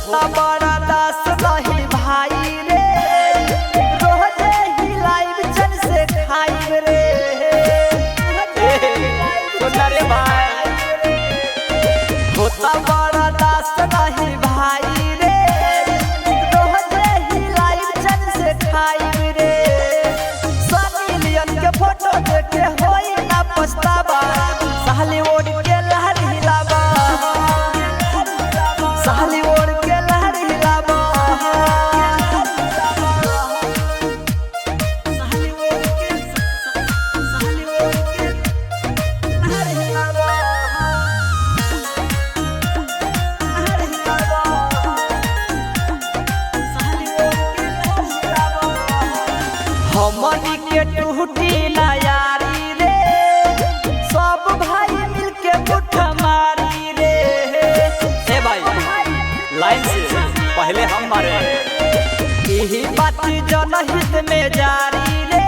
होता बड़ा दास नहीं भाई रे, रोजे ही लाइव चल से खाई रे। सुन रे भाई, होता बड़ा दास नहीं भाई रे, रोजे ही लाइव चल से खाई रे। सनी लियन के फोटो देखे होई ना पछतावा, साली ओढ़ के लहर हिलावा, साली ओढ़ के लहर हिलावा, साली ओढ़ के लहर हिलावा, लहर हिलावा, साली ओढ़ के लहर हिलावा। हमनी के टूटी ना यारी रे, सब भाई मिलके मुठ्ठा मारी रे। ए भाई लाइन से पहले हम मारे। यही बात जनहित में जारी रे,